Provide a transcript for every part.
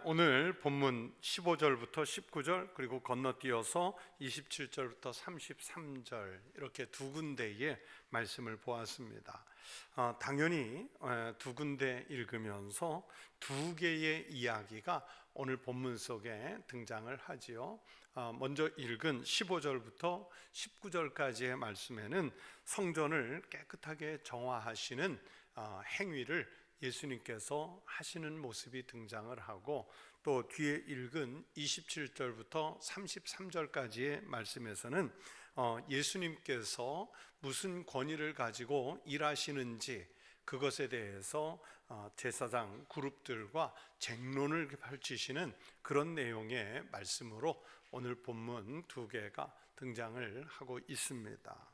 오늘 본문 15절부터 19절 그리고 건너뛰어서 27절부터 33절 이렇게 두 군데의 말씀을 보았습니다. 당연히 두 군데 읽으면서 두 개의 이야기가 오늘 본문 속에 등장을 하지요. 먼저 읽은 15절부터 19절까지의 말씀에는 성전을 깨끗하게 정화하시는 행위를 예수님께서 하시는 모습이 등장을 하고, 또 뒤에 읽은 27절부터 33절까지의 말씀에서는 예수님께서 무슨 권위를 가지고 일하시는지 그것에 대해서 제사장 그룹들과 쟁론을 펼치시는 그런 내용의 말씀으로 오늘 본문 두 개가 등장을 하고 있습니다.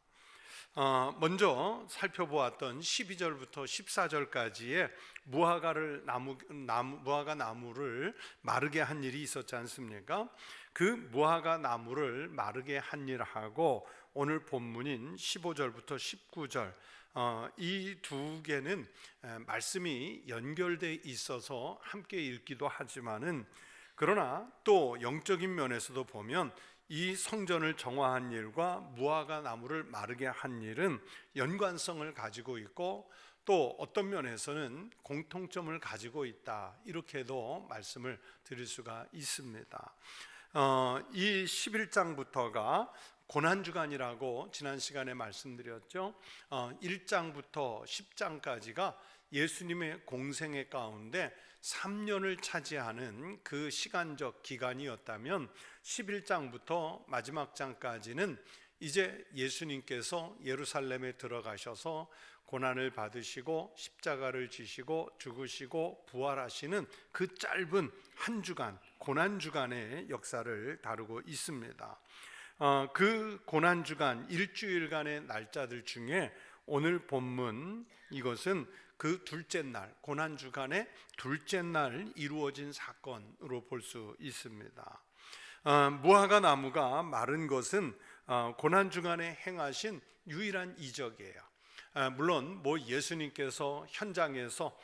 먼저 살펴보았던 12절부터 14절까지의 무화과 나무를 마르게 한 일이 있었지 않습니까? 그 무화과 나무를 마르게 한 일하고 오늘 본문인 15절부터 19절 이 두 개는 말씀이 연결되어 있어서 함께 읽기도 하지만은, 그러나 또 영적인 면에서도 보면 이 성전을 정화한 일과 무화과 나무를 마르게 한 일은 연관성을 가지고 있고, 또 어떤 면에서는 공통점을 가지고 있다, 이렇게도 말씀을 드릴 수가 있습니다. 이 11장부터가 고난주간이라고 지난 시간에 말씀드렸죠. 1장부터 10장까지가 예수님의 공생애 가운데 3년을 차지하는 그 시간적 기간이었다면, 11장부터 마지막 장까지는 이제 예수님께서 예루살렘에 들어가셔서 고난을 받으시고 십자가를 지시고 죽으시고 부활하시는 그 짧은 한 주간, 고난주간의 역사를 다루고 있습니다. 그 고난주간 일주일간의 날짜들 중에 오늘 본문 이것은 그 둘째 날, 고난주간의 둘째 날 이루어진 사건으로 볼 수 있습니다. 무화과 나무가 마른 것은 고난주간에 행하신 유일한 이적이에요. 물론 예수님께서 현장에서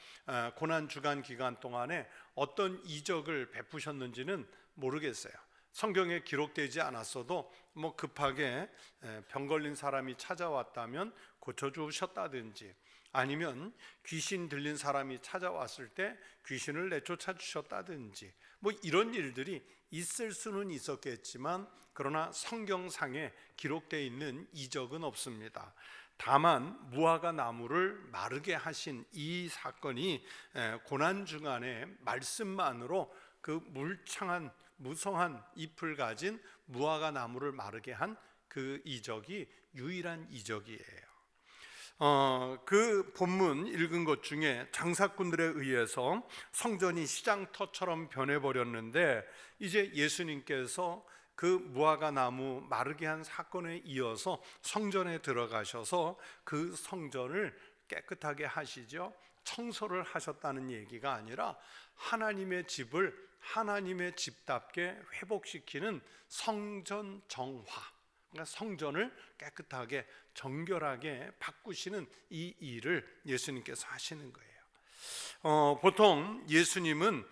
고난주간 기간 동안에 어떤 이적을 베푸셨는지는 모르겠어요. 성경에 기록되지 않았어도 급하게 병 걸린 사람이 찾아왔다면 고쳐주셨다든지, 아니면 귀신 들린 사람이 찾아왔을 때 귀신을 내쫓아 주셨다든지, 이런 일들이 있을 수는 있었겠지만, 그러나 성경상에 기록되어 있는 이적은 없습니다. 다만 무화과 나무를 마르게 하신 이 사건이 고난주간의 말씀만으로 그 물창한 무성한 잎을 가진 무화과 나무를 마르게 한 그 이적이 유일한 이적이에요. 그 본문 읽은 것 중에 장사꾼들에 의해서 성전이 시장터처럼 변해버렸는데, 이제 예수님께서 그 무화과 나무 마르게 한 사건에 이어서 성전에 들어가셔서 그 성전을 깨끗하게 하시죠. 청소를 하셨다는 얘기가 아니라 하나님의 집을 하나님의 집답게 회복시키는 성전 정화, 그러니까 성전을 깨끗하게 정결하게 바꾸시는 이 일을 예수님께서 하시는 거예요. 보통 예수님은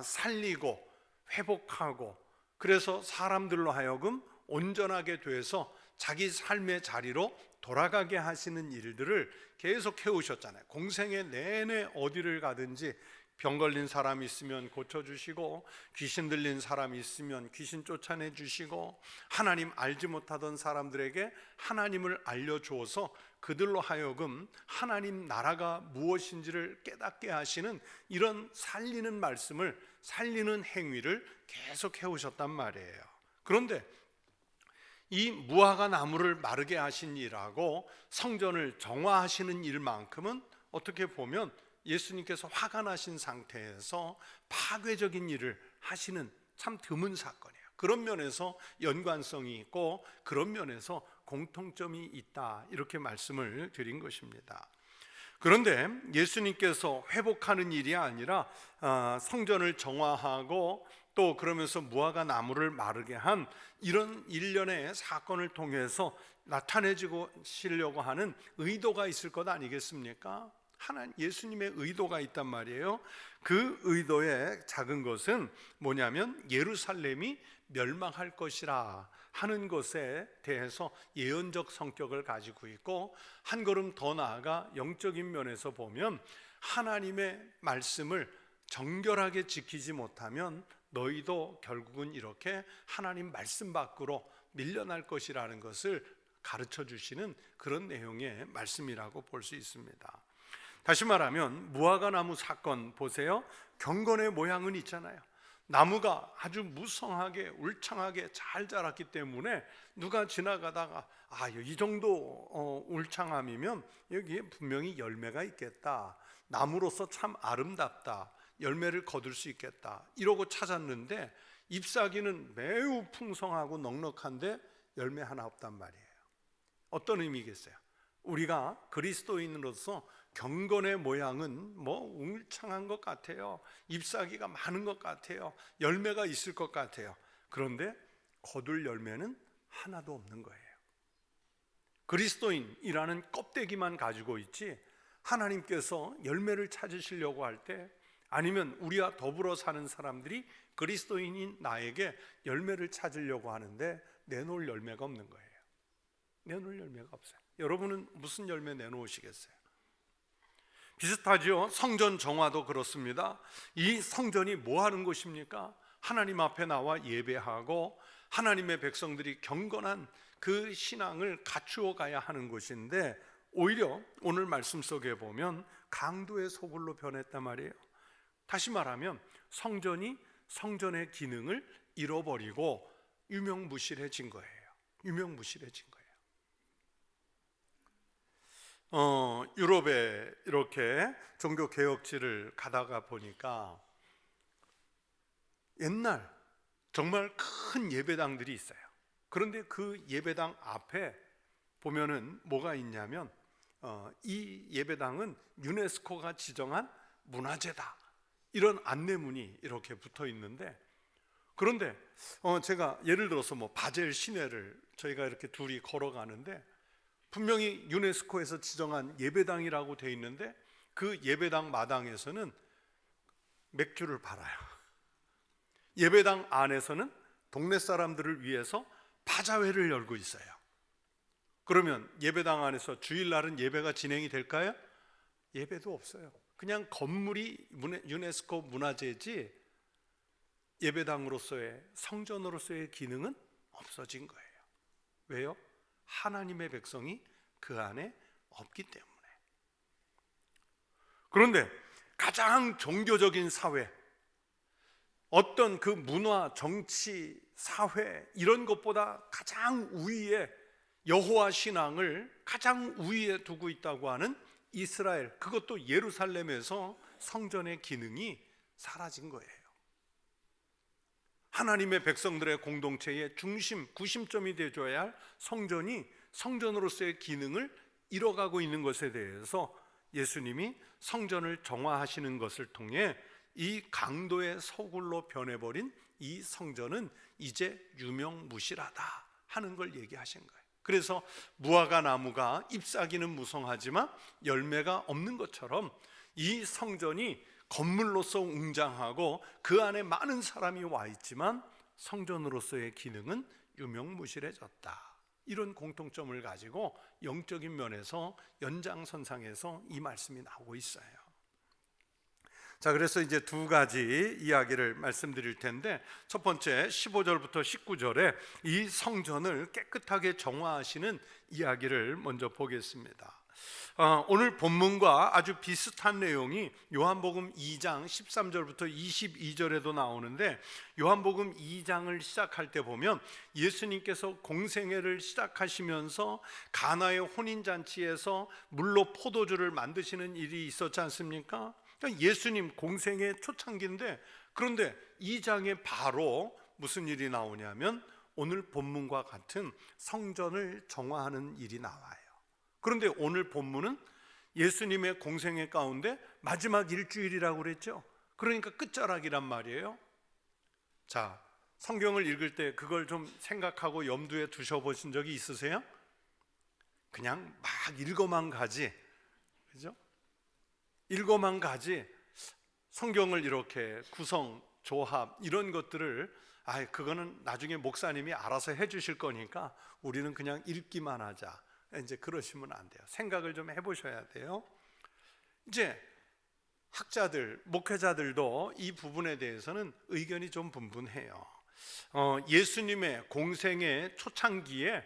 살리고 회복하고, 그래서 사람들로 하여금 온전하게 돼서 자기 삶의 자리로 돌아가게 하시는 일들을 계속 해오셨잖아요. 공생애 내내 어디를 가든지 병 걸린 사람이 있으면 고쳐주시고, 귀신 들린 사람이 있으면 귀신 쫓아내 주시고, 하나님 알지 못하던 사람들에게 하나님을 알려주어서 그들로 하여금 하나님 나라가 무엇인지를 깨닫게 하시는 이런 살리는 말씀을, 살리는 행위를 계속 해오셨단 말이에요. 그런데 이 무화과 나무를 마르게 하신 일하고 성전을 정화하시는 일만큼은 어떻게 보면 예수님께서 화가 나신 상태에서 파괴적인 일을 하시는 참 드문 사건이에요. 그런 면에서 연관성이 있고, 그런 면에서 공통점이 있다, 이렇게 말씀을 드린 것입니다. 그런데 예수님께서 회복하는 일이 아니라 성전을 정화하고 또 그러면서 무화과 나무를 마르게 한 이런 일련의 사건을 통해서 나타내시려고 하는 의도가 있을 것 아니겠습니까? 하나님 예수님의 의도가 있단 말이에요. 그 의도의 작은 것은 뭐냐면 예루살렘이 멸망할 것이라 하는 것에 대해서 예언적 성격을 가지고 있고, 한 걸음 더 나아가 영적인 면에서 보면 하나님의 말씀을 정결하게 지키지 못하면 너희도 결국은 이렇게 하나님 말씀 밖으로 밀려날 것이라는 것을 가르쳐 주시는 그런 내용의 말씀이라고 볼 수 있습니다. 다시 말하면 무화과 나무 사건 보세요. 경건의 모양은 있잖아요. 나무가 아주 무성하게 울창하게 잘 자랐기 때문에 누가 지나가다가 이 정도 울창함이면 여기에 분명히 열매가 있겠다, 나무로서 참 아름답다, 열매를 거둘 수 있겠다 이러고 찾았는데 잎사귀는 매우 풍성하고 넉넉한데 열매 하나 없단 말이에요. 어떤 의미겠어요? 우리가 그리스도인으로서 경건의 모양은 울창한 것 같아요. 잎사귀가 많은 것 같아요. 열매가 있을 것 같아요. 그런데 거둘 열매는 하나도 없는 거예요. 그리스도인이라는 껍데기만 가지고 있지, 하나님께서 열매를 찾으시려고 할 때, 아니면 우리와 더불어 사는 사람들이 그리스도인인 나에게 열매를 찾으려고 하는데 내놓을 열매가 없는 거예요. 내놓을 열매가 없어요. 여러분은 무슨 열매 내놓으시겠어요? 비슷하죠. 성전 정화도 그렇습니다. 이 성전이 뭐 하는 곳입니까? 하나님 앞에 나와 예배하고 하나님의 백성들이 경건한 그 신앙을 갖추어 가야 하는 곳인데, 오히려 오늘 말씀 속에 보면 강도의 소굴로 변했단 말이에요. 다시 말하면 성전이 성전의 기능을 잃어버리고 유명무실해진 거예요. 유명무실해진 거예요. 유럽에 이렇게 종교 개혁지를 가다가 보니까 옛날 정말 큰 예배당들이 있어요. 그런데 그 예배당 앞에 보면은 뭐가 있냐면 이 예배당은 유네스코가 지정한 문화재다, 이런 안내문이 이렇게 붙어 있는데, 그런데 제가 예를 들어서 바젤 시내를 저희가 이렇게 둘이 걸어가는데 분명히 유네스코에서 지정한 예배당이라고 돼 있는데 그 예배당 마당에서는 맥주를 팔아요. 예배당 안에서는 동네 사람들을 위해서 바자회를 열고 있어요. 그러면 예배당 안에서 주일날은 예배가 진행이 될까요? 예배도 없어요. 그냥 건물이 유네스코 문화재지 예배당으로서의, 성전으로서의 기능은 없어진 거예요. 왜요? 하나님의 백성이 그 안에 없기 때문에. 그런데 가장 종교적인 사회, 어떤 그 문화, 정치, 사회 이런 것보다 가장 우위에, 여호와 신앙을 가장 우위에 두고 있다고 하는 이스라엘, 그것도 예루살렘에서 성전의 기능이 사라진 거예요. 하나님의 백성들의 공동체의 중심, 구심점이 되어줘야 할 성전이 성전으로서의 기능을 잃어가고 있는 것에 대해서 예수님이 성전을 정화하시는 것을 통해 이 강도의 소굴로 변해버린 이 성전은 이제 유명무실하다 하는 걸 얘기하신 거예요. 그래서 무화과 나무가 잎사귀는 무성하지만 열매가 없는 것처럼 이 성전이 건물로서 웅장하고 그 안에 많은 사람이 와 있지만 성전으로서의 기능은 유명무실해졌다, 이런 공통점을 가지고 영적인 면에서 연장선상에서 이 말씀이 나오고 있어요. 자, 그래서 이제 두 가지 이야기를 말씀드릴 텐데, 첫 번째 15절부터 19절에 이 성전을 깨끗하게 정화하시는 이야기를 먼저 보겠습니다. 오늘 본문과 아주 비슷한 내용이 요한복음 2장 13절부터 22절에도 나오는데, 요한복음 2장을 시작할 때 보면 예수님께서 공생애를 시작하시면서 가나의 혼인잔치에서 물로 포도주를 만드시는 일이 있었지 않습니까? 그러니까 예수님 공생애 초창기인데, 그런데 2장에 바로 무슨 일이 나오냐면 오늘 본문과 같은 성전을 정화하는 일이 나와요. 그런데 오늘 본문은 예수님의 공생애 가운데 마지막 일주일이라고 그랬죠. 그러니까 끝자락이란 말이에요. 자, 성경을 읽을 때 그걸 좀 생각하고 염두에 두셔보신 적이 있으세요? 그냥 막 읽어만 가지, 그죠? 읽어만 가지 성경을 이렇게 구성, 조합 이런 것들을 그거는 나중에 목사님이 알아서 해주실 거니까 우리는 그냥 읽기만 하자, 이제 그러시면 안 돼요. 생각을 좀 해보셔야 돼요. 이제 학자들, 목회자들도 이 부분에 대해서는 의견이 좀 분분해요. 예수님의 공생의 초창기에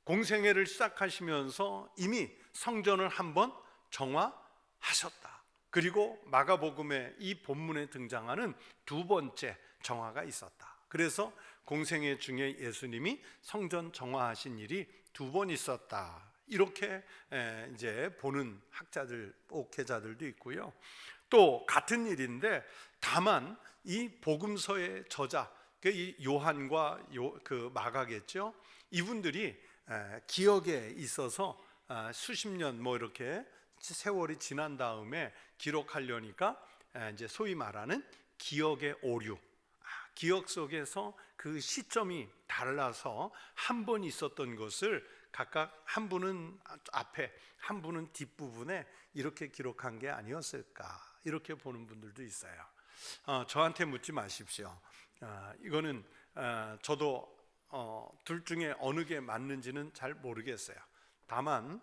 공생애를 시작하시면서 이미 성전을 한번 정화하셨다. 그리고 마가복음의 이 본문에 등장하는 두 번째 정화가 있었다. 그래서 공생애 중에 예수님이 성전 정화하신 일이 두 번 있었다. 이렇게 이제 보는 학자들, 목회자들도 있고요. 또 같은 일인데 다만 이 복음서의 저자, 이 요한과 그 마가겠죠. 이분들이 기억에 있어서 수십 년 뭐 이렇게 세월이 지난 다음에 기록하려니까 이제 소위 말하는 기억의 오류, 기억 속에서 그 시점이 달라서 한 번 있었던 것을 각각 한 분은 앞에, 한 분은 뒷부분에 이렇게 기록한 게 아니었을까, 이렇게 보는 분들도 있어요. 저한테 묻지 마십시오. 이거는 저도 둘 중에 어느 게 맞는지는 잘 모르겠어요. 다만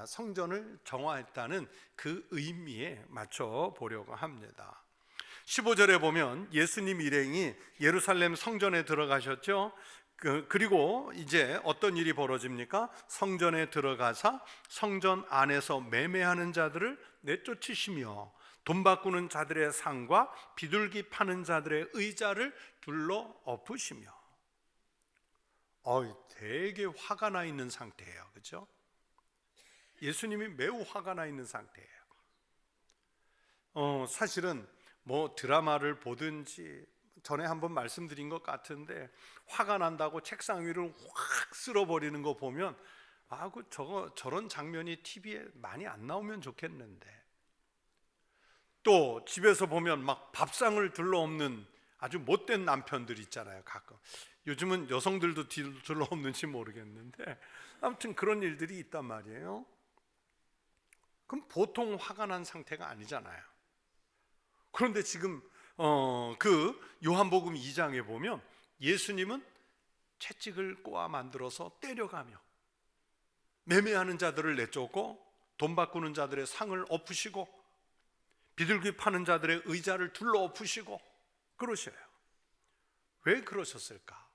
성전을 정화했다는 그 의미에 맞춰 보려고 합니다. 15절에 보면 예수님 일행이 예루살렘 성전에 들어가셨죠. 그리고 이제 어떤 일이 벌어집니까? 성전에 들어가사 성전 안에서 매매하는 자들을 내쫓으시며 돈 바꾸는 자들의 상과 비둘기 파는 자들의 의자를 둘러 엎으시며, 되게 화가 나 있는 상태예요. 그렇죠? 예수님이 매우 화가 나 있는 상태예요. 사실은 뭐 드라마를 보든지 전에 한번 말씀드린 것 같은데, 화가 난다고 책상 위를 확 쓸어버리는 거 보면 저런 장면이 TV에 많이 안 나오면 좋겠는데, 또 집에서 보면 막 밥상을 둘러엎는 아주 못된 남편들 있잖아요. 가끔 요즘은 여성들도 둘러엎는지 모르겠는데 아무튼 그런 일들이 있단 말이에요. 그럼 보통 화가 난 상태가 아니잖아요. 그런데 지금 그 요한복음 2장에 보면 예수님은 채찍을 꼬아 만들어서 때려가며 매매하는 자들을 내쫓고 돈 바꾸는 자들의 상을 엎으시고 비둘기 파는 자들의 의자를 둘러 엎으시고 그러셔요. 왜 그러셨을까?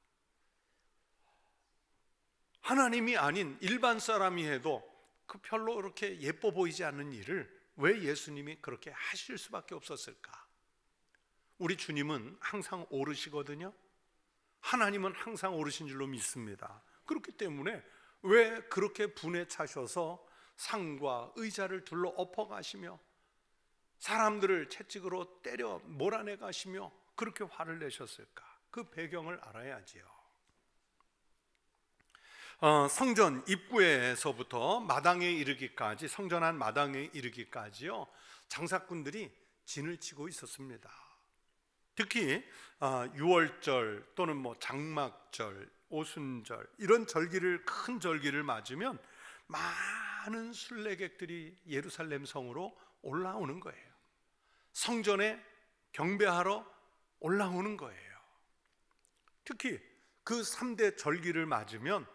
하나님이 아닌 일반 사람이 해도 별로 그렇게 예뻐 보이지 않는 일을 왜 예수님이 그렇게 하실 수밖에 없었을까? 우리 주님은 항상 오르시거든요. 하나님은 항상 오르신 줄로 믿습니다. 그렇기 때문에 왜 그렇게 분에 차셔서 상과 의자를 둘러 엎어가시며 사람들을 채찍으로 때려 몰아내 가시며 그렇게 화를 내셨을까? 그 배경을 알아야지요. 성전 입구에서부터 마당에 이르기까지, 성전 안 마당에 이르기까지요, 장사꾼들이 진을 치고 있었습니다. 특히 유월절 또는 뭐 장막절, 오순절 이런 절기를, 큰 절기를 맞으면 많은 순례객들이 예루살렘 성으로 올라오는 거예요. 성전에 경배하러 올라오는 거예요. 특히 그 3대 절기를 맞으면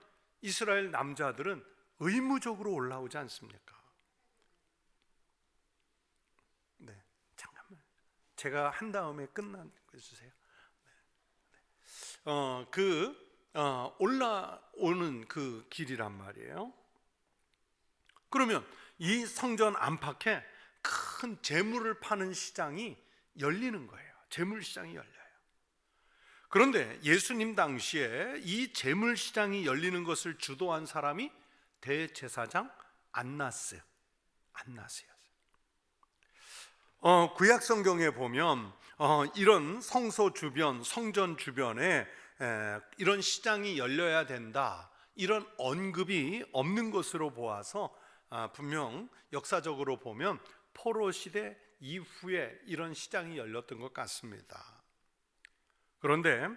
이스라엘 남자들은 의무적으로 올라오지 않습니까? 네, 잠깐만. 제가 한 다음에 끝난 거 해주세요. 올라오는 그 길이란 말이에요. 그러면 이 성전 안팎에 큰 재물을 파는 시장이 열리는 거예요. 재물 시장이 열려요. 그런데 예수님 당시에 이 재물 시장이 열리는 것을 주도한 사람이 대제사장 안나스였어요. 구약 성경에 보면 이런 성소 주변, 성전 주변에 이런 시장이 열려야 된다, 이런 언급이 없는 것으로 보아서 분명 역사적으로 보면 포로 시대 이후에 이런 시장이 열렸던 것 같습니다. 그런데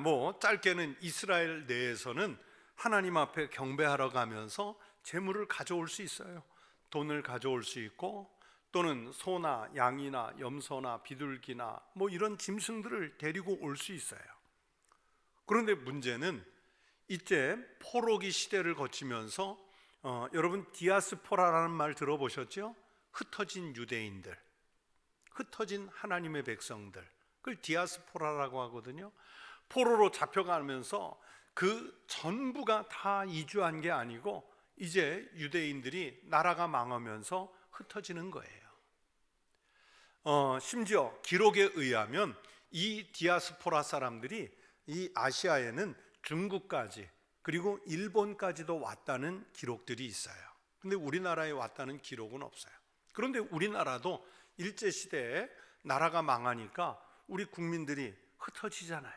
뭐 짧게는 이스라엘 내에서는 하나님 앞에 경배하러 가면서 재물을 가져올 수 있어요. 돈을 가져올 수 있고 또는 소나 양이나 염소나 비둘기나 뭐 이런 짐승들을 데리고 올 수 있어요. 그런데 문제는 이제 포로기 시대를 거치면서 여러분 디아스포라라는 말 들어보셨죠? 흩어진 유대인들, 흩어진 하나님의 백성들, 그걸 디아스포라라고 하거든요. 포로로 잡혀가면서 그 전부가 다 이주한 게 아니고 이제 유대인들이 나라가 망하면서 흩어지는 거예요. 심지어 기록에 의하면 이 디아스포라 사람들이 이 아시아에는 중국까지 그리고 일본까지도 왔다는 기록들이 있어요. 근데 우리나라에 왔다는 기록은 없어요. 그런데 우리나라도 일제시대에 나라가 망하니까 우리 국민들이 흩어지잖아요.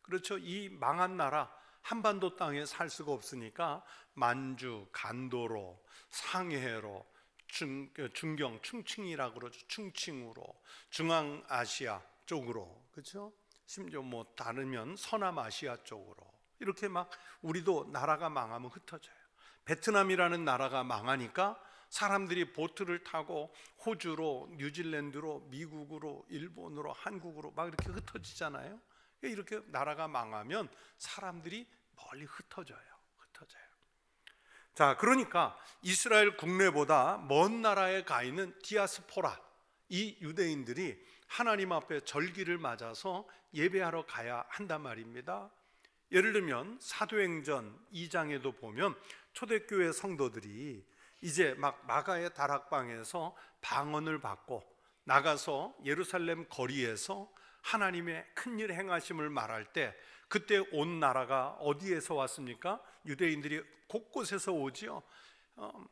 그렇죠? 이 망한 나라 한반도 땅에 살 수가 없으니까 만주, 간도로, 상해로, 중경, 충칭이라고 그러죠. 충칭으로, 중앙아시아 쪽으로, 그렇죠? 심지어 뭐 다르면 서남아시아 쪽으로 이렇게 막 우리도 나라가 망하면 흩어져요. 베트남이라는 나라가 망하니까 사람들이 보트를 타고 호주로, 뉴질랜드로, 미국으로, 일본으로, 한국으로 막 이렇게 흩어지잖아요. 이렇게 나라가 망하면 사람들이 멀리 흩어져요. 자, 그러니까 이스라엘 국내보다 먼 나라에 가 있는 디아스포라, 이 유대인들이 하나님 앞에 절기를 맞아서 예배하러 가야 한단 말입니다. 예를 들면 사도행전 2장에도 보면 초대교회 성도들이 이제 막 마가의 다락방에서 방언을 받고 나가서 예루살렘 거리에서 하나님의 큰일 행하심을 말할 때 그때 온 나라가 어디에서 왔습니까? 유대인들이 곳곳에서 오지요.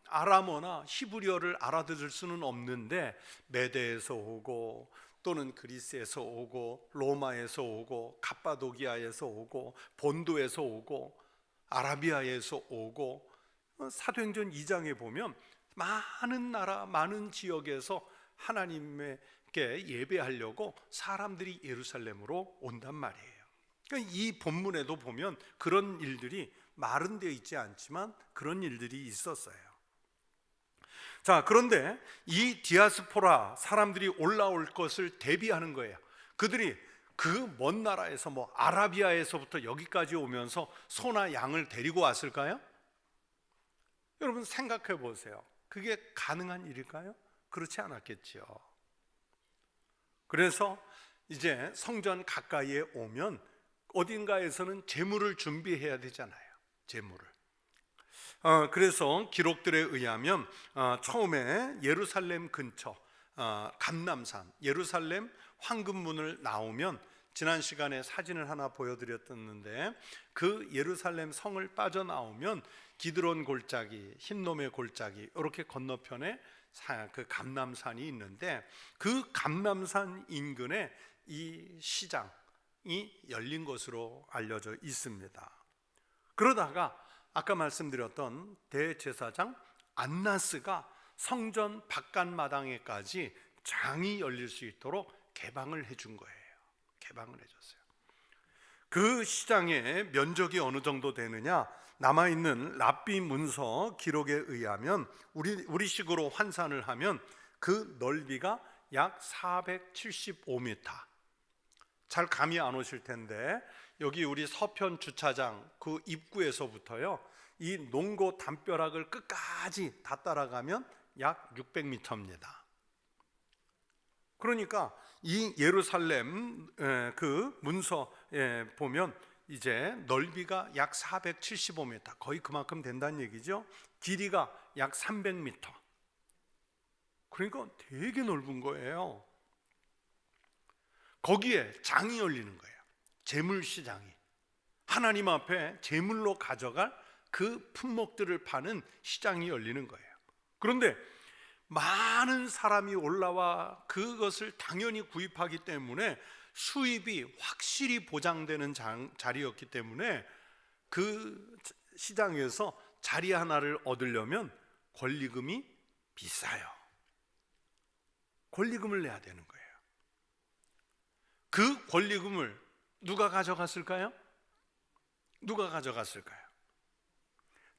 아람어나 히브리어를 알아들을 수는 없는데 메대에서 오고 또는 그리스에서 오고 로마에서 오고 갑바도기아에서 오고 본도에서 오고 아라비아에서 오고 사도행전 2장에 보면 많은 나라 많은 지역에서 하나님께 예배하려고 사람들이 예루살렘으로 온단 말이에요. 그러니까 이 본문에도 보면 그런 일들이 말은 되어 있지 않지만 그런 일들이 있었어요. 자, 그런데 이 디아스포라 사람들이 올라올 것을 대비하는 거예요. 그들이 그 먼 나라에서 뭐 아라비아에서부터 여기까지 오면서 소나 양을 데리고 왔을까요? 여러분 생각해 보세요. 그게 가능한 일일까요? 그렇지 않았겠지요. 그래서 이제 성전 가까이에 오면 어딘가에서는 제물을 준비해야 되잖아요. 제물을. 그래서 기록들에 의하면 처음에 예루살렘 근처 감람산 예루살렘 황금문을 나오면 지난 시간에 사진을 하나 보여드렸었는데 그 예루살렘 성을 빠져나오면 기드론 골짜기, 흰놈의 골짜기 이렇게 건너편에 그 감람산이 있는데 그 감람산 인근에 이 시장이 열린 것으로 알려져 있습니다. 그러다가 아까 말씀드렸던 대제사장 안나스가 성전 바깥마당에까지 장이 열릴 수 있도록 개방을 해준 거예요. 개방을 해줬어요. 그 시장의 면적이 어느 정도 되느냐? 남아있는 랍비 문서 기록에 의하면 우리식으로 환산을 하면 그 넓이가 약 475m. 잘 감이 안 오실 텐데 여기 우리 서편 주차장 그 입구에서부터요 이 농고 담벼락을 끝까지 다 따라가면 약 600m입니다. 그러니까 이 예루살렘 그 문서에 보면 이제 넓이가 약 475m, 거의 그만큼 된다는 얘기죠. 길이가 약 300m. 그러니까 되게 넓은 거예요. 거기에 장이 열리는 거예요. 제물시장이. 하나님 앞에 제물로 가져갈 그 품목들을 파는 시장이 열리는 거예요. 그런데 많은 사람이 올라와 그것을 당연히 구입하기 때문에 수입이 확실히 보장되는 자리였기 때문에 그 시장에서 자리 하나를 얻으려면 권리금이 비싸요. 권리금을 내야 되는 거예요. 그 권리금을 누가 가져갔을까요? 누가 가져갔을까요?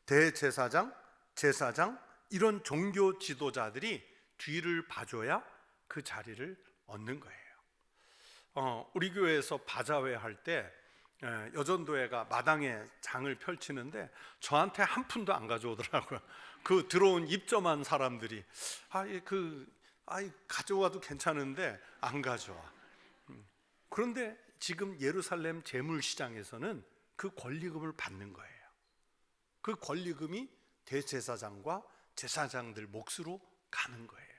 대제사장, 제사장 이런 종교 지도자들이 뒤를 봐줘야 그 자리를 얻는 거예요. 우리 교회에서 바자회 할 때 여전도회가 마당에 장을 펼치는데 저한테 한 푼도 안 가져오더라고요. 그 들어온 입점한 사람들이 가져와도 괜찮은데 안 가져와. 그런데 지금 예루살렘 재물시장에서는 그 권리금을 받는 거예요. 그 권리금이 대제사장과 제사장들 몫으로 가는 거예요.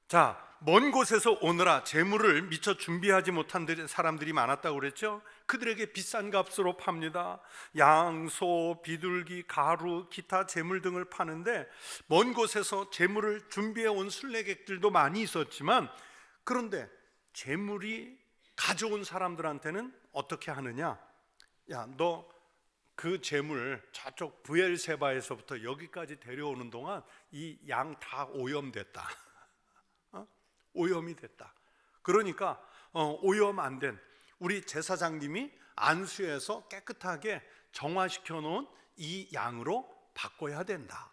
자, 먼 곳에서 오느라 재물을 미처 준비하지 못한 사람들이 많았다고 그랬죠. 그들에게 비싼 값으로 팝니다. 양, 소, 비둘기, 가루, 기타 재물 등을 파는데 먼 곳에서 재물을 준비해 온 순례객들도 많이 있었지만, 그런데 재물이 가져온 사람들한테는 어떻게 하느냐? 야, 너 그 재물 저쪽 브엘세바에서부터 여기까지 데려오는 동안 이 양 다 오염됐다. 오염이 됐다. 그러니까 오염 안 된 우리 제사장님이 안수해서 깨끗하게 정화시켜 놓은 이 양으로 바꿔야 된다.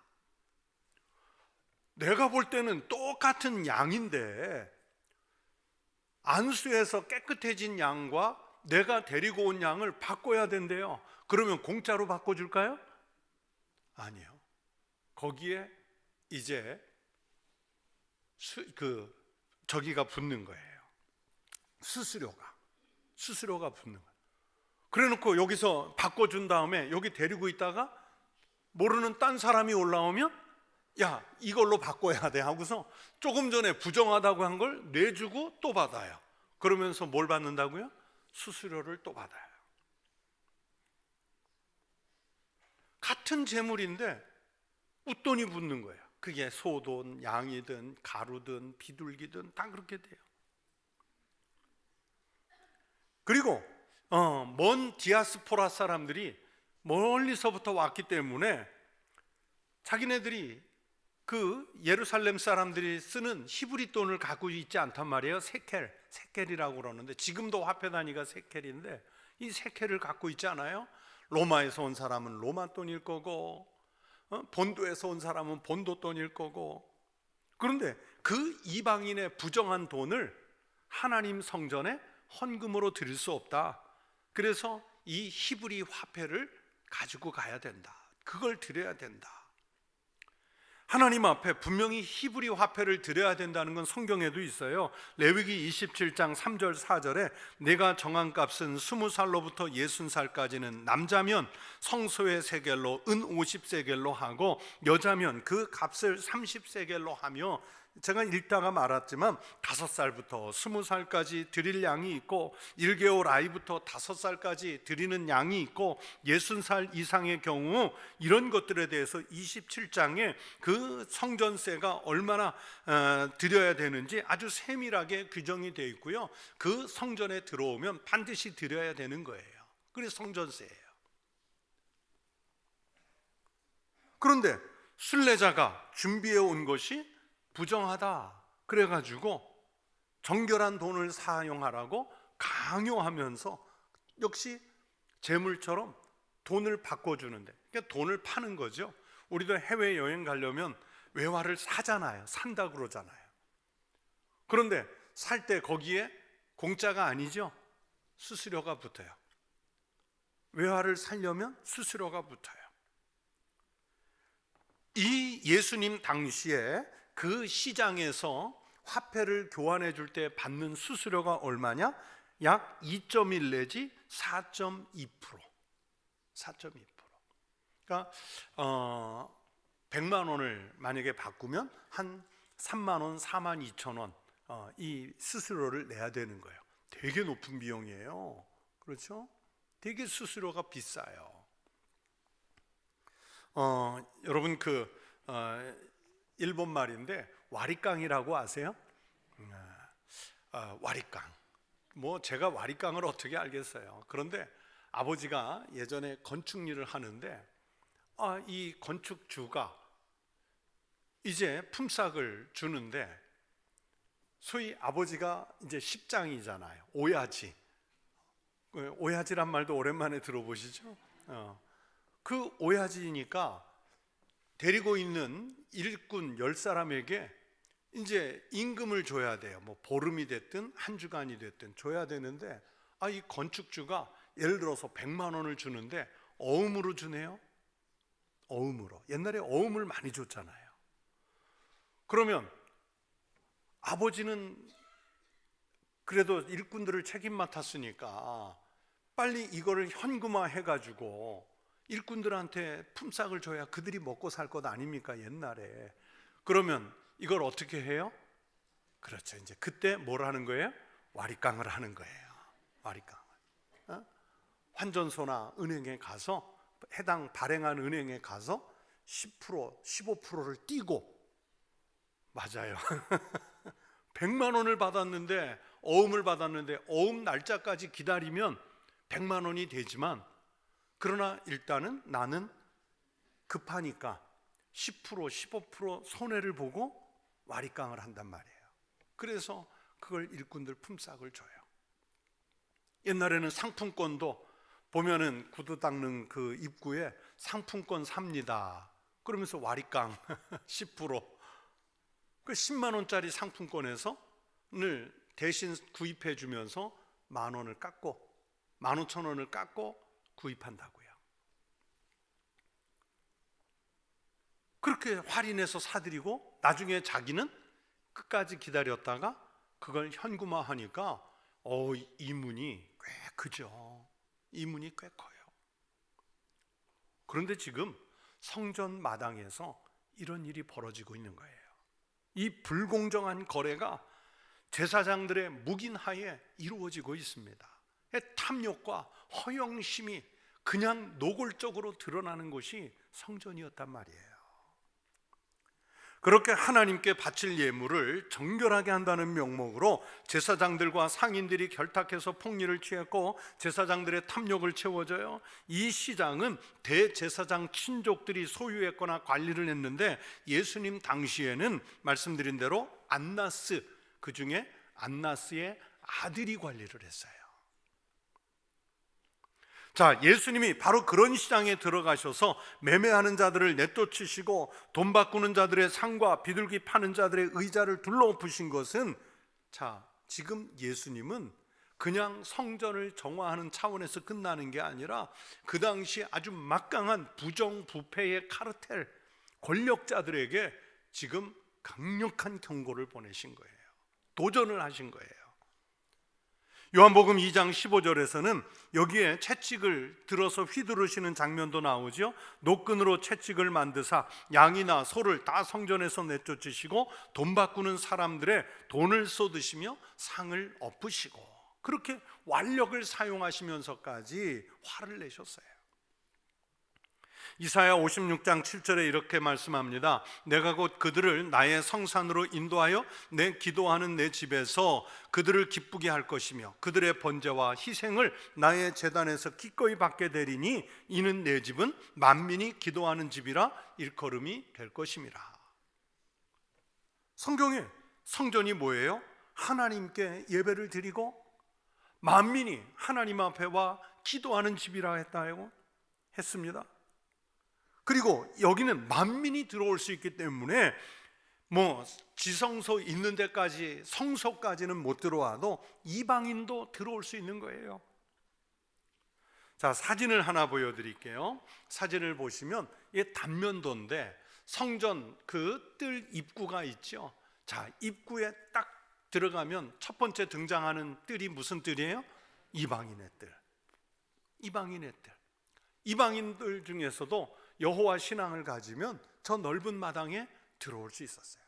내가 볼 때는 똑같은 양인데 안수해서 깨끗해진 양과 내가 데리고 온 양을 바꿔야 된대요. 그러면 공짜로 바꿔줄까요? 아니요. 거기에 이제 저기가 붙는 거예요. 수수료가 붙는 거예요. 그래놓고 여기서 바꿔준 다음에 여기 데리고 있다가 모르는 딴 사람이 올라오면 야, 이걸로 바꿔야 돼 하고서 조금 전에 부정하다고 한 걸 내주고 또 받아요. 그러면서 뭘 받는다고요? 수수료를 또 받아요. 같은 재물인데 웃돈이 붙는 거예요. 그게 소든 양이든 가루든 비둘기든 다 그렇게 돼요. 그리고 먼 디아스포라 사람들이 멀리서부터 왔기 때문에 자기네들이 그 예루살렘 사람들이 쓰는 히브리 돈을 갖고 있지 않단 말이에요. 세켈이라고 그러는데 지금도 화폐 단위가 세켈인데 이 세켈을 갖고 있지 않아요. 로마에서 온 사람은 로마 돈일 거고 본도에서 온 사람은 본도 돈일 거고. 그런데 그 이방인의 부정한 돈을 하나님 성전에 헌금으로 드릴 수 없다. 그래서 이 히브리 화폐를 가지고 가야 된다. 그걸 드려야 된다. 하나님 앞에 분명히 히브리 화폐를 드려야 된다는 건 성경에도 있어요. 레위기 27장 3절 4절에 내가 정한 값은 20살로부터 60살까지는 남자면 성소의 세겔로 은 50세겔로 하고 여자면 그 값을 30세겔로 하며, 제가 읽다가 말았지만 5살부터 20살까지 드릴 양이 있고 1개월 아이부터 5살까지 드리는 양이 있고 60살 이상의 경우 이런 것들에 대해서 27장에 그 성전세가 얼마나 드려야 되는지 아주 세밀하게 규정이 되어 있고요. 그 성전에 들어오면 반드시 드려야 되는 거예요. 그래서 성전세예요. 그런데 순례자가 준비해 온 것이 부정하다 그래가지고 정결한 돈을 사용하라고 강요하면서 역시 재물처럼 돈을 바꿔주는데, 그러니까 돈을 파는 거죠. 우리도 해외여행 가려면 외화를 사잖아요. 산다 그러잖아요. 그런데 살 때 거기에 공짜가 아니죠. 수수료가 붙어요. 외화를 사려면 수수료가 붙어요. 이 예수님 당시에 그 시장에서 화폐를 교환해 줄 때 받는 수수료가 얼마냐? 약 2.1 내지 4.2%. 4.2%. 그러니까 100만 원을 만약에 바꾸면 한 3만 원, 4만 2천 원 이 수수료를 내야 되는 거예요. 되게 높은 비용이에요. 그렇죠? 되게 수수료가 비싸요. 여러분 일본 말인데 와리깡이라고 아세요? 와리깡. 뭐 제가 와리깡을 어떻게 알겠어요. 그런데 아버지가 예전에 건축 일을 하는데 이 건축주가 이제 품삯을 주는데 소위 아버지가 이제 십장이잖아요. 오야지. 오야지란 말도 오랜만에 들어보시죠? 그 오야지니까 데리고 있는 일꾼 10사람에게 이제 임금을 줘야 돼요. 뭐 보름이 됐든 한 주간이 됐든 줘야 되는데, 이 건축주가 예를 들어서 100만 원을 주는데 어음으로 주네요. 어음으로. 옛날에 어음을 많이 줬잖아요. 그러면 아버지는 그래도 일꾼들을 책임 맡았으니까 빨리 이거를 현금화 해가지고 일꾼들한테 품삯을 줘야 그들이 먹고 살 것 아닙니까, 옛날에. 그러면 이걸 어떻게 해요? 그렇죠. 이제 그때 뭘 하는 거예요? 와리깡을 하는 거예요. 와리깡. 환전소나 은행에 가서, 해당 발행한 은행에 가서 10%, 15%를 띄고, 맞아요. 100만 원을 받았는데, 어음을 받았는데 어음 날짜까지 기다리면 100만 원이 되지만, 그러나 일단은 나는 급하니까 10%, 15% 손해를 보고 와리깡을 한단 말이에요. 그래서 그걸 일꾼들 품삯을 줘요. 옛날에는 상품권도 보면은 구두 닦는 그 입구에 상품권 삽니다 그러면서 와리깡 10%, 그 10만 원짜리 상품권에서 늘 대신 구입해 주면서 10,000원을 깎고 15,000원을 깎고 구입한다고요. 그렇게 할인해서 사드리고 나중에 자기는 끝까지 기다렸다가 그걸 현금화하니까 이문이 꽤 크죠. 이문이 꽤 커요. 그런데 지금 성전 마당에서 이런 일이 벌어지고 있는 거예요. 이 불공정한 거래가 제사장들의 묵인하에 이루어지고 있습니다. 탐욕과 허영심이 그냥 노골적으로 드러나는 곳이 성전이었단 말이에요. 그렇게 하나님께 바칠 예물을 정결하게 한다는 명목으로 제사장들과 상인들이 결탁해서 폭리를 취했고 제사장들의 탐욕을 채워줘요. 이 시장은 대제사장 친족들이 소유했거나 관리를 했는데, 예수님 당시에는 말씀드린 대로 안나스, 그 중에 안나스의 아들이 관리를 했어요. 자, 예수님이 바로 그런 시장에 들어가셔서 매매하는 자들을 내쫓으시고 돈 바꾸는 자들의 상과 비둘기 파는 자들의 의자를 둘러엎으신 것은, 자, 지금 예수님은 그냥 성전을 정화하는 차원에서 끝나는 게 아니라 그 당시 아주 막강한 부정부패의 카르텔 권력자들에게 지금 강력한 경고를 보내신 거예요. 도전을 하신 거예요. 요한복음 2장 15절에서는 여기에 채찍을 들어서 휘두르시는 장면도 나오죠. 노끈으로 채찍을 만드사 양이나 소를 다 성전에서 내쫓으시고 돈 바꾸는 사람들의 돈을 쏟으시며 상을 엎으시고, 그렇게 완력을 사용하시면서까지 화를 내셨어요. 이사야 56장 7절에 이렇게 말씀합니다. 내가 곧 그들을 나의 성산으로 인도하여 내 기도하는 내 집에서 그들을 기쁘게 할 것이며 그들의 번제와 희생을 나의 제단에서 기꺼이 받게 되리니 이는 내 집은 만민이 기도하는 집이라 일컬음이 될 것임이라. 성경에 성전이 뭐예요? 하나님께 예배를 드리고 만민이 하나님 앞에 와 기도하는 집이라 했습니다. 그리고 여기는 만민이 들어올 수 있기 때문에 뭐 지성소 있는 데까지, 성소까지는 못 들어와도 이방인도 들어올 수 있는 거예요. 자, 사진을 하나 보여드릴게요. 사진을 보시면 이게 단면도인데 성전 그 뜰 입구가 있죠. 자, 입구에 딱 들어가면 첫 번째 등장하는 뜰이 무슨 뜰이에요? 이방인의 뜰. 이방인의 뜰. 이방인들 중에서도 여호와 신앙을 가지면 저 넓은 마당에 들어올 수 있었어요.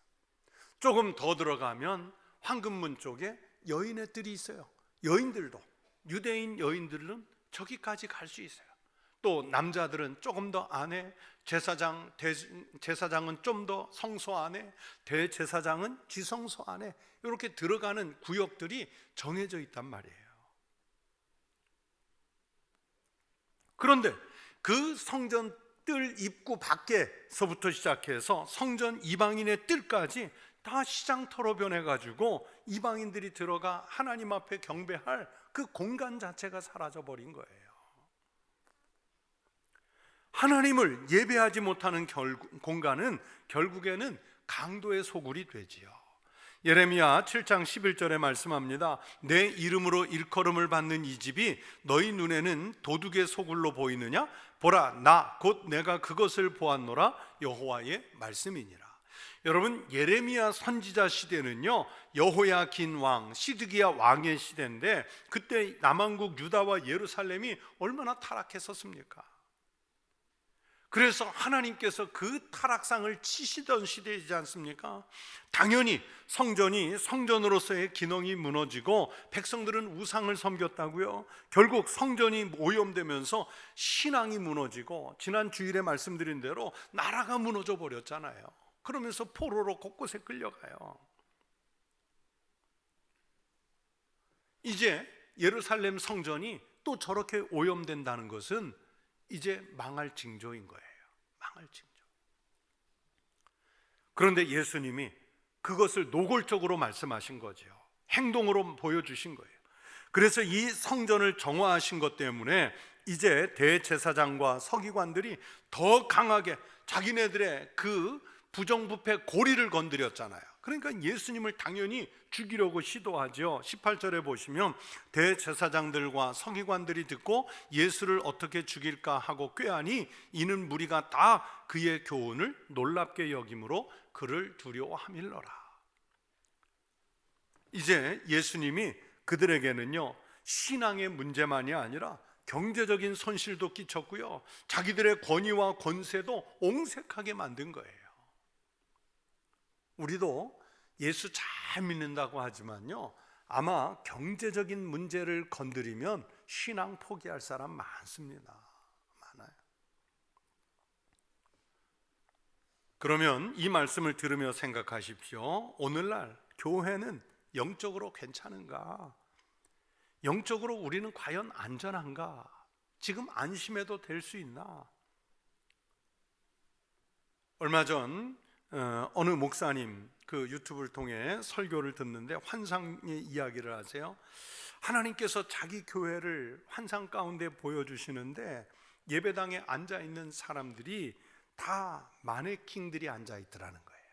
조금 더 들어가면 황금문 쪽에 여인의 뜰이 있어요. 여인들도, 유대인 여인들은 저기까지 갈 수 있어요. 또 남자들은 조금 더 안에, 제사장은 좀 더 성소 안에, 대제사장은 지성소 안에, 이렇게 들어가는 구역들이 정해져 있단 말이에요. 그런데 그 성전 뜰 입구 밖에서부터 시작해서 성전 이방인의 뜰까지 다 시장터로 변해가지고 이방인들이 들어가 하나님 앞에 경배할 그 공간 자체가 사라져버린 거예요. 하나님을 예배하지 못하는 공간은 결국에는 강도의 소굴이 되지요. 예레미야 7장 11절에 말씀합니다. 내 이름으로 일컬음을 받는 이 집이 너희 눈에는 도둑의 소굴로 보이느냐? 보라, 나 곧 내가 그것을 보았노라. 여호와의 말씀이니라. 여러분, 예레미야 선지자 시대는요, 여호야긴 왕, 시드기야 왕의 시대인데, 그때 남왕국 유다와 예루살렘이 얼마나 타락했었습니까? 그래서 하나님께서 그 타락상을 치시던 시대이지 않습니까? 당연히 성전이 성전으로서의 기능이 무너지고 백성들은 우상을 섬겼다고요. 결국 성전이 오염되면서 신앙이 무너지고, 지난 주일에 말씀드린 대로 나라가 무너져 버렸잖아요. 그러면서 포로로 곳곳에 끌려가요. 이제 예루살렘 성전이 또 저렇게 오염된다는 것은 이제 망할 징조인 거예요. 망할 징조. 그런데 예수님이 그것을 노골적으로 말씀하신 거죠. 행동으로 보여주신 거예요. 그래서 이 성전을 정화하신 것 때문에 이제 대제사장과 서기관들이 더 강하게 자기네들의 그 부정부패 고리를 건드렸잖아요. 그러니까 예수님을 당연히 죽이려고 시도하죠. 18절에 보시면 대제사장들과 서기관들이 듣고 예수를 어떻게 죽일까 하고 꾀하니 이는 무리가 다 그의 교훈을 놀랍게 여김으로 그를 두려워함일러라. 이제 예수님이 그들에게는요, 신앙의 문제만이 아니라 경제적인 손실도 끼쳤고요, 자기들의 권위와 권세도 옹색하게 만든 거예요. 우리도 예수 잘 믿는다고 하지만요, 아마 경제적인 문제를 건드리면 신앙 포기할 사람 많습니다. 많아요. 그러면 이 말씀을 들으며 생각하십시오. 오늘날 교회는 영적으로 괜찮은가? 영적으로 우리는 과연 안전한가? 지금 안심해도 될 수 있나? 얼마 전 어느 목사님 그 유튜브를 통해 설교를 듣는데 환상의 이야기를 하세요. 하나님께서 자기 교회를 환상 가운데 보여주시는데 예배당에 앉아있는 사람들이 다 마네킹들이 앉아있더라는 거예요.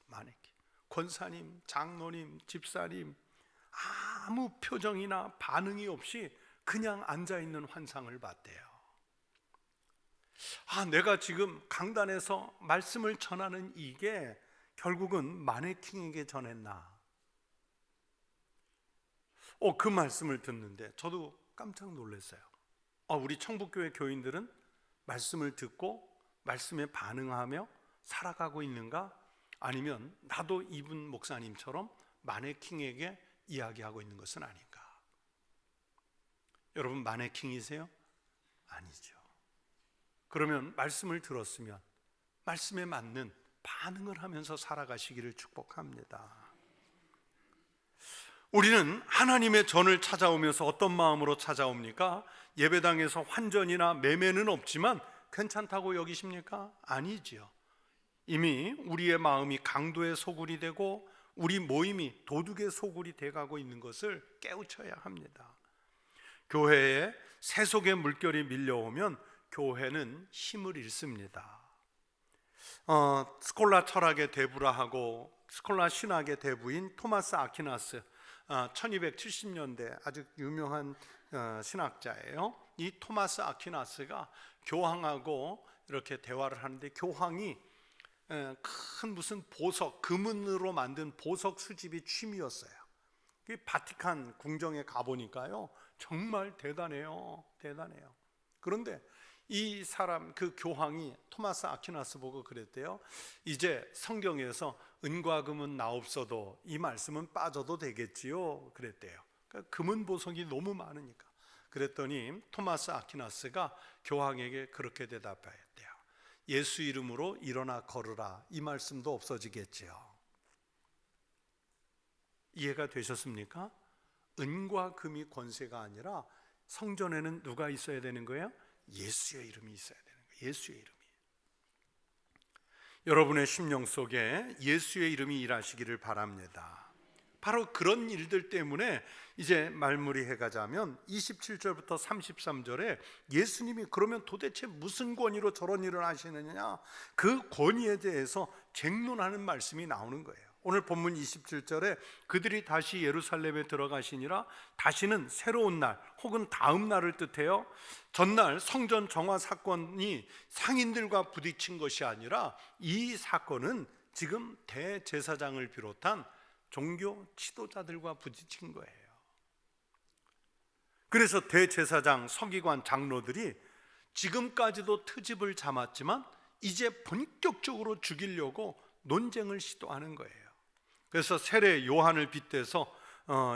마네킹. 권사님, 장로님, 집사님, 아무 표정이나 반응이 없이 그냥 앉아있는 환상을 봤대요. 내가 지금 강단에서 말씀을 전하는 이게 결국은 마네킹에게 전했나? 그 말씀을 듣는데 저도 깜짝 놀랐어요. 우리 청북교회 교인들은 말씀을 듣고 말씀에 반응하며 살아가고 있는가? 아니면 나도 이분 목사님처럼 마네킹에게 이야기하고 있는 것은 아닌가? 여러분, 마네킹이세요? 아니죠. 그러면 말씀을 들었으면 말씀에 맞는 반응을 하면서 살아가시기를 축복합니다. 우리는 하나님의 전을 찾아오면서 어떤 마음으로 찾아옵니까? 예배당에서 환전이나 매매는 없지만 괜찮다고 여기십니까? 아니지요. 이미 우리의 마음이 강도의 소굴이 되고 우리 모임이 도둑의 소굴이 돼가고 있는 것을 깨우쳐야 합니다. 교회에 세속의 물결이 밀려오면 교회는 힘을 잃습니다. 스콜라 철학의 대부라 하고 스콜라 신학의 대부인 토마스 아퀴나스, 1270년대 아주 유명한 신학자예요. 이 토마스 아퀴나스가 교황하고 이렇게 대화를 하는데 교황이 큰 무슨 보석, 금은으로 만든 보석 수집이 취미였어요. 그 바티칸 궁정에 가보니까요, 정말 대단해요. 그런데 이 사람, 그 교황이 토마스 아퀴나스 보고 그랬대요. 이제 성경에서 은과 금은 나 없어도 이 말씀은 빠져도 되겠지요, 그랬대요. 그러니까 금은 보석이 너무 많으니까. 그랬더니 토마스 아퀴나스가 교황에게 그렇게 대답했대요. 예수 이름으로 일어나 걸으라. 이 말씀도 없어지겠지요. 이해가 되셨습니까? 은과 금이 권세가 아니라 성전에는 누가 있어야 되는 거예요? 예수의 이름이 있어야 되는 거예요. 예수의 이름이. 여러분의 심령 속에 예수의 이름이 일하시기를 바랍니다. 바로 그런 일들 때문에 이제 말무리해 가자면 27절부터 33절에 예수님이 그러면 도대체 무슨 권위로 저런 일을 하시느냐, 그 권위에 대해서 쟁론하는 말씀이 나오는 거예요. 오늘 본문 27절에 그들이 다시 예루살렘에 들어가시니라, 다시는 새로운 날 혹은 다음 날을 뜻해요. 전날 성전 정화 사건이 상인들과 부딪힌 것이 아니라 이 사건은 지금 대제사장을 비롯한 종교 지도자들과 부딪힌 거예요. 그래서 대제사장, 서기관, 장로들이 지금까지도 트집을 잡았지만 이제 본격적으로 죽이려고 논쟁을 시도하는 거예요. 그래서 세례 요한을 빗대서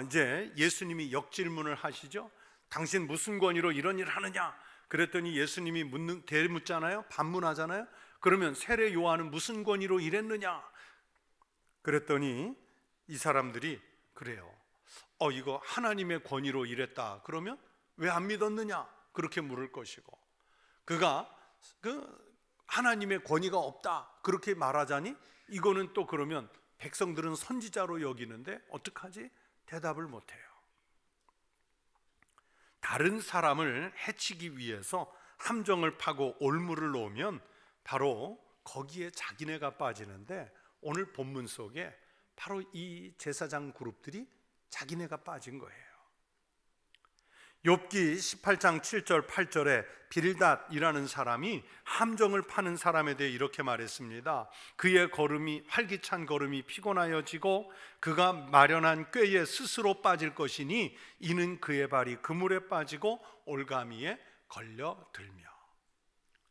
이제 예수님이 역질문을 하시죠. 당신 무슨 권위로 이런 일을 하느냐? 그랬더니 예수님이 대묻잖아요. 반문하잖아요. 그러면 세례 요한은 무슨 권위로 이랬느냐? 그랬더니 이 사람들이 그래요. 이거 하나님의 권위로 이랬다. 그러면 왜 안 믿었느냐? 그렇게 물을 것이고, 그가 하나님의 권위가 없다 그렇게 말하자니 이거는 또 그러면 백성들은 선지자로 여기는데 어떡하지? 대답을 못해요. 다른 사람을 해치기 위해서 함정을 파고 올무를 놓으면 바로 거기에 자기네가 빠지는데, 오늘 본문 속에 바로 이 제사장 그룹들이 자기네가 빠진 거예요. 욥기 18장 7절 8절에 빌닷이라는 사람이 함정을 파는 사람에 대해 이렇게 말했습니다. 그의 걸음이 활기찬 걸음이 피곤하여지고 그가 마련한 꾀에 스스로 빠질 것이니 이는 그의 발이 그물에 빠지고 올가미에 걸려들며.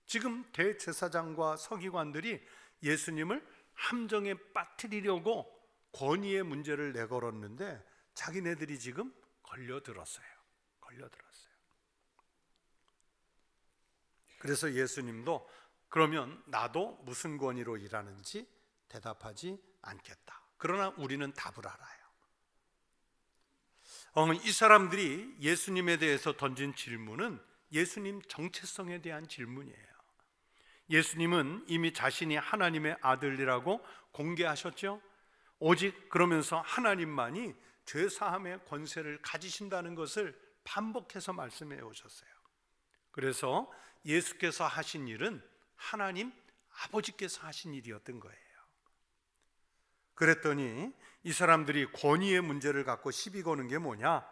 지금 대제사장과 서기관들이 예수님을 함정에 빠뜨리려고 권위의 문제를 내걸었는데 자기네들이 지금 걸려들었어요. 그래서 예수님도 그러면 나도 무슨 권위로 일하는지 대답하지 않겠다. 그러나 우리는 답을 알아요. 이 사람들이 예수님에 대해서 던진 질문은 예수님 정체성에 대한 질문이에요. 예수님은 이미 자신이 하나님의 아들이라고 공개하셨죠. 오직 그러면서 하나님만이 죄사함의 권세를 가지신다는 것을 반복해서 말씀해 오셨어요. 그래서 예수께서 하신 일은 하나님 아버지께서 하신 일이었던 거예요. 그랬더니 이 사람들이 권위의 문제를 갖고 시비 거는 게 뭐냐?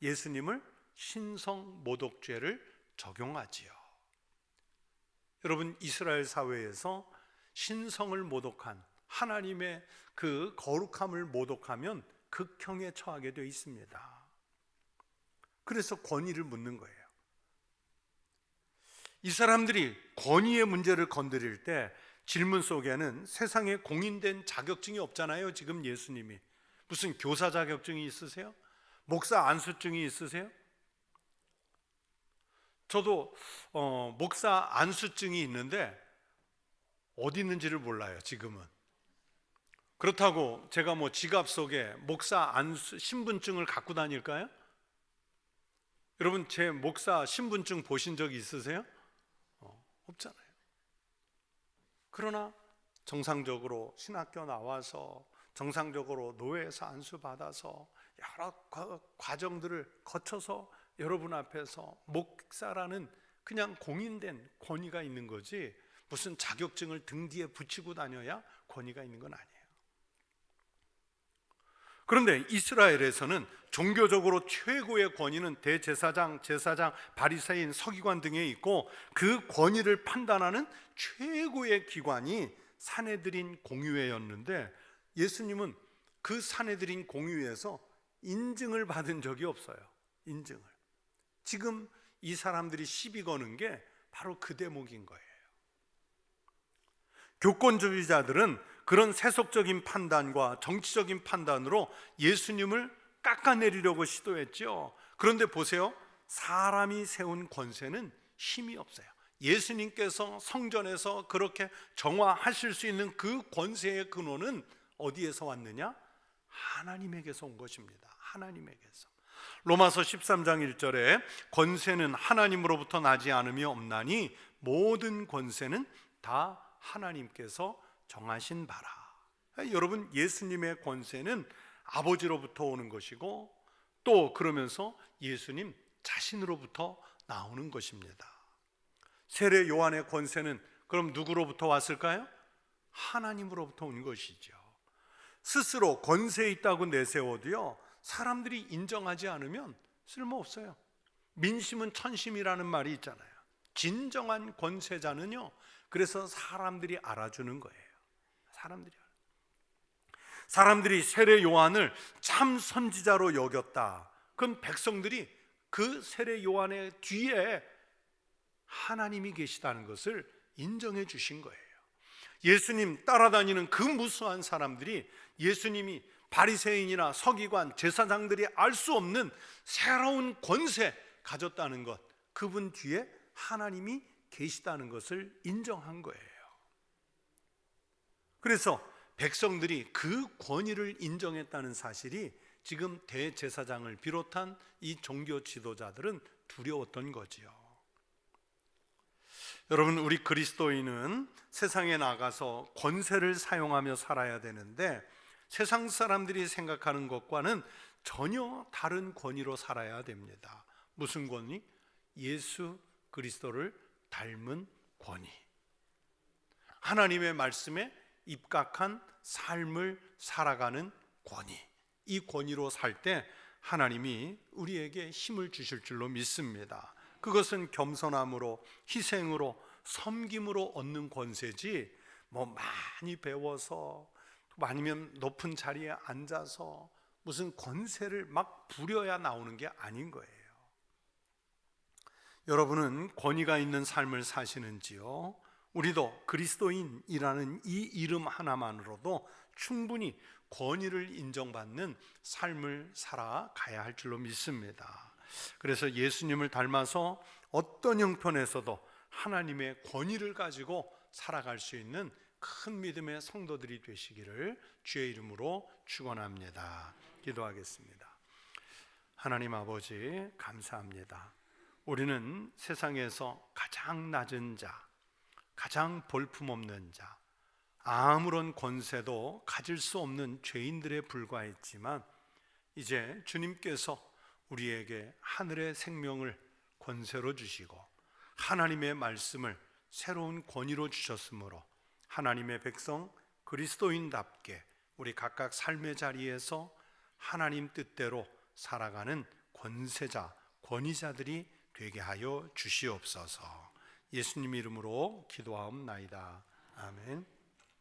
예수님을 신성 모독죄를 적용하지요. 여러분, 이스라엘 사회에서 신성을 모독한, 하나님의 그 거룩함을 모독하면 극형에 처하게 되어 있습니다. 그래서 권위를 묻는 거예요. 이 사람들이 권위의 문제를 건드릴 때 질문 속에는 세상에 공인된 자격증이 없잖아요. 지금 예수님이 무슨 교사 자격증이 있으세요? 목사 안수증이 있으세요? 저도 목사 안수증이 있는데 어디 있는지를 몰라요. 지금은. 그렇다고 제가 지갑 속에 목사 안수 신분증을 갖고 다닐까요? 여러분, 제 목사 신분증 보신 적 있으세요? 없잖아요. 그러나 정상적으로 신학교 나와서 정상적으로 노회에서 안수 받아서 여러 과정들을 거쳐서 여러분 앞에서 목사라는 그냥 공인된 권위가 있는 거지, 무슨 자격증을 등 뒤에 붙이고 다녀야 권위가 있는 건 아니에요. 그런데 이스라엘에서는 종교적으로 최고의 권위는 대제사장, 제사장, 바리새인, 서기관 등에 있고, 그 권위를 판단하는 최고의 기관이 산헤드린 공의회였는데 예수님은 그 산헤드린 공의회에서 인증을 받은 적이 없어요. 인증을. 지금 이 사람들이 시비 거는 게 바로 그 대목인 거예요. 교권주의자들은 그런 세속적인 판단과 정치적인 판단으로 예수님을 깎아내리려고 시도했죠. 그런데 보세요, 사람이 세운 권세는 힘이 없어요. 예수님께서 성전에서 그렇게 정화하실 수 있는 그 권세의 근원은 어디에서 왔느냐? 하나님에게서 온 것입니다. 하나님에게서. 로마서 13장 1절에 권세는 하나님으로부터 나지 않으며 없나니 모든 권세는 다 하나님께서 정하신 바라. 여러분, 예수님의 권세는 아버지로부터 오는 것이고 또 그러면서 예수님 자신으로부터 나오는 것입니다. 세례 요한의 권세는 그럼 누구로부터 왔을까요? 하나님으로부터 온 것이죠. 스스로 권세 있다고 내세워도요, 사람들이 인정하지 않으면 쓸모없어요. 민심은 천심이라는 말이 있잖아요. 진정한 권세자는요, 그래서 사람들이 알아주는 거예요. 사람들이 세례 요한을 참 선지자로 여겼다. 그럼 백성들이 그 세례 요한의 뒤에 하나님이 계시다는 것을 인정해 주신 거예요. 예수님 따라다니는 그 무수한 사람들이 예수님이 바리새인이나 서기관, 제사장들이 알 수 없는 새로운 권세 가졌다는 것, 그분 뒤에 하나님이 계시다는 것을 인정한 거예요. 그래서 백성들이 그 권위를 인정했다는 사실이 지금 대제사장을 비롯한 이 종교 지도자들은 두려웠던 거지요. 여러분, 우리 그리스도인은 세상에 나가서 권세를 사용하며 살아야 되는데 세상 사람들이 생각하는 것과는 전혀 다른 권위로 살아야 됩니다. 무슨 권위? 예수 그리스도를 닮은 권위. 하나님의 말씀에 입각한 삶을 살아가는 권위. 이 권위로 살 때 하나님이 우리에게 힘을 주실 줄로 믿습니다. 그것은 겸손함으로, 희생으로, 섬김으로 얻는 권세지 뭐 많이 배워서 아니면 높은 자리에 앉아서 무슨 권세를 막 부려야 나오는 게 아닌 거예요. 여러분은 권위가 있는 삶을 사시는지요? 우리도 그리스도인이라는 이 이름 하나만으로도 충분히 권위를 인정받는 삶을 살아가야 할 줄로 믿습니다. 그래서 예수님을 닮아서 어떤 형편에서도 하나님의 권위를 가지고 살아갈 수 있는 큰 믿음의 성도들이 되시기를 주의 이름으로 축원합니다. 기도하겠습니다. 하나님 아버지, 감사합니다. 우리는 세상에서 가장 낮은 자, 가장 볼품없는 자, 아무런 권세도 가질 수 없는 죄인들에 불과했지만 이제 주님께서 우리에게 하늘의 생명을 권세로 주시고 하나님의 말씀을 새로운 권위로 주셨으므로 하나님의 백성 그리스도인답게 우리 각각 삶의 자리에서 하나님 뜻대로 살아가는 권세자, 권위자들이 되게 하여 주시옵소서. 예수님 이름으로 기도하옵나이다. 아멘.